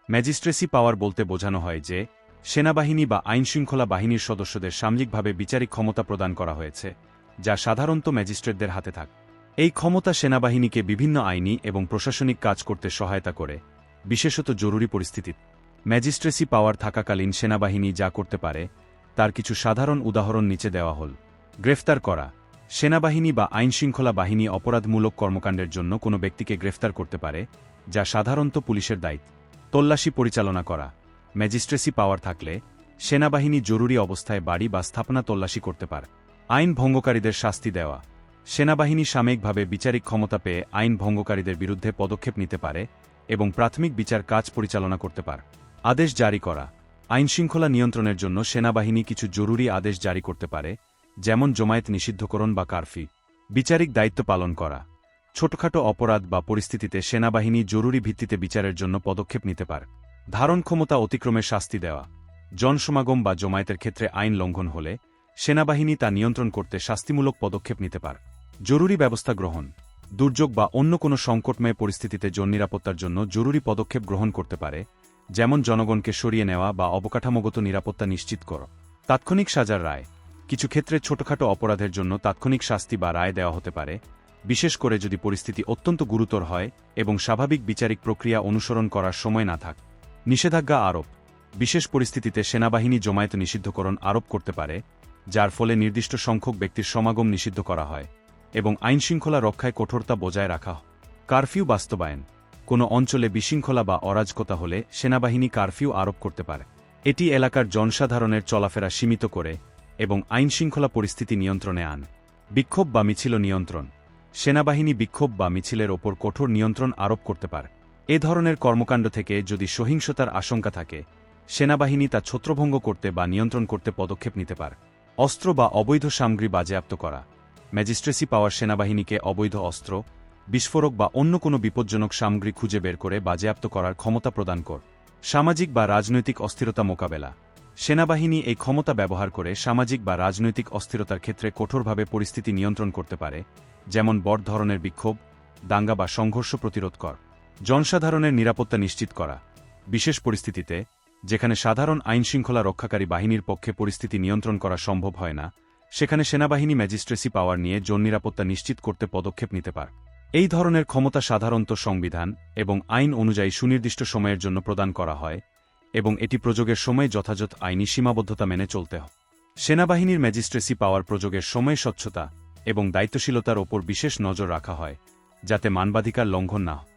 Magistracy পাওয়ার বলতে বোঝানো হয় যে সেনাবাহিনী বা আইনশৃঙ্খলা বাহিনীর সদস্যদের সাময়িকভাবে বিচারিক ক্ষমতা প্রদান করা হয়েছে, যা সাধারণত ম্যাজিস্ট্রেটদের হাতে থাকে। এই ক্ষমতা সেনাবাহিনীকে বিভিন্ন আইনি এবং প্রশাসনিক কাজ করতে সহায়তা করে, বিশেষত জরুরি পরিস্থিতিতে। ম্যাজিস্ট্রেসি পাওয়ার থাকাকালীন সেনাবাহিনী যা করতে পারে তার কিছু সাধারণ উদাহরণ নিচে দেওয়া হল। গ্রেফতার করা। সেনাবাহিনী বা আইনশৃঙ্খলা বাহিনী অপরাধমূলক কর্মকাণ্ডের জন্য কোনো ব্যক্তিকে গ্রেফতার করতে পারে, যা সাধারণত পুলিশের দায়িত্ব। তল্লাশি পরিচালনা করা। ম্যাজিস্ট্রেসি পাওয়ার থাকলে সেনাবাহিনী জরুরি অবস্থায় বাড়ি বা স্থাপনা তল্লাশি করতে পারে। আইন ভঙ্গকারীদের শাস্তি দেওয়া। সেনাবাহিনী সাময়িকভাবে বিচারিক ক্ষমতা পেয়ে আইন ভঙ্গকারীদের বিরুদ্ধে পদক্ষেপ নিতে পারে এবং প্রাথমিক বিচার কাজ পরিচালনা করতে পারে। আদেশ জারি করা। আইনশৃঙ্খলা নিয়ন্ত্রণের জন্য সেনাবাহিনী কিছু জরুরি আদেশ জারি করতে পারে, যেমন জমায়েত নিষিদ্ধকরণ বা কারফিউ। বিচারিক দায়িত্ব পালন করা। ছোটখাটো অপরাধ বা পরিস্থিতিতে সেনাবাহিনী জরুরি ভিত্তিতে বিচারের জন্য পদক্ষেপ নিতে পারে। ধারণ ক্ষমতা অতিক্রমের শাস্তি দেওয়া। জনসমাগম বা জমায়েতের ক্ষেত্রে আইন লঙ্ঘন হলে সেনাবাহিনী তা নিয়ন্ত্রণ করতে শাস্তিমূলক পদক্ষেপ নিতে পারে। জরুরি ব্যবস্থা গ্রহণ। দুর্যোগ বা অন্য কোনো সংকটময় পরিস্থিতিতে জননিরাপত্তার জন্য জরুরি পদক্ষেপ গ্রহণ করতে পারে, যেমন জনগণকে সরিয়ে নেওয়া বা অবকাঠামোগত নিরাপত্তা নিশ্চিত করা। তাৎক্ষণিক সাজার রায়। কিছু ক্ষেত্রে ছোটখাটো অপরাধের জন্য তাৎক্ষণিক শাস্তি বা রায় দেওয়া হতে পারে, বিশেষ করে যদি পরিস্থিতি অত্যন্ত গুরুতর হয় এবং স্বাভাবিক বিচারিক প্রক্রিয়া অনুসরণ করার সময় না থাকে। নিষেধাজ্ঞা আরোপ। বিশেষ পরিস্থিতিতে সেনাবাহিনী জমায়েত নিষিদ্ধকরণ আরোপ করতে পারে, যার ফলে নির্দিষ্ট সংখ্যক ব্যক্তির সমাগম নিষিদ্ধ করা হয় এবং আইনশৃঙ্খলা রক্ষায় কঠোরতা বজায় রাখা হয়। কারফিউ বাস্তবায়ন। কোনো অঞ্চলে বিশৃঙ্খলা বা অরাজকতা হলে সেনাবাহিনী কারফিউ আরোপ করতে পারে। এটি এলাকার জনসাধারণের চলাফেরা সীমিত করে এবং আইনশৃঙ্খলা পরিস্থিতি নিয়ন্ত্রণে আনে। বিক্ষোভ বা মিছিল নিয়ন্ত্রণ। সেনাবাহিনী বিক্ষোভ বা মিছিলের ওপর কঠোর নিয়ন্ত্রণ আরোপ করতে পারে। এ ধরনের কর্মকাণ্ড থেকে যদি সহিংসতার আশঙ্কা থাকে, সেনাবাহিনী তা ছত্রভঙ্গ করতে বা নিয়ন্ত্রণ করতে পদক্ষেপ নিতে পারে। অস্ত্র বা অবৈধ সামগ্রী বাজেয়াপ্ত করা। ম্যাজিস্ট্রেসি পাওয়ার সেনাবাহিনীকে অবৈধ অস্ত্র, বিস্ফোরক বা অন্য কোনো বিপজ্জনক সামগ্রী খুঁজে বের করে বাজেয়াপ্ত করার ক্ষমতা প্রদান করে। সামাজিক বা রাজনৈতিক অস্থিরতা মোকাবেলা। সেনাবাহিনী এই ক্ষমতা ব্যবহার করে সামাজিক বা রাজনৈতিক অস্থিরতার ক্ষেত্রে কঠোরভাবে পরিস্থিতি নিয়ন্ত্রণ করতে পারে, যেমন বড় ধরনের বিক্ষোভ, দাঙ্গা বা সংঘর্ষ প্রতিরোধ করা। জনসাধারণের নিরাপত্তা নিশ্চিত করা। বিশেষ পরিস্থিতিতে, যেখানে সাধারণ আইনশৃঙ্খলা রক্ষাকারী বাহিনীর পক্ষে পরিস্থিতি নিয়ন্ত্রণ করা সম্ভব হয় না, সেখানে সেনাবাহিনী ম্যাজিস্ট্রেসি পাওয়ার নিয়ে জননিরাপত্তা নিশ্চিত করতে পদক্ষেপ নিতে পারে। এই ধরনের ক্ষমতা সাধারণত সংবিধান এবং আইন অনুযায়ী সুনির্দিষ্ট সময়ের জন্য প্রদান করা হয় এবং এটি প্রয়োগের সময় যথাযথ আইনি সীমাবদ্ধতা মেনে চলতে হয়। সেনাবাহিনীর ম্যাজিস্ট্রেসি পাওয়ার প্রয়োগের সময় স্বচ্ছতা এবং দায়িত্বশীলতার ওপর বিশেষ নজর রাখা হয়, যাতে মানবাধিকার লঙ্ঘন না হয়।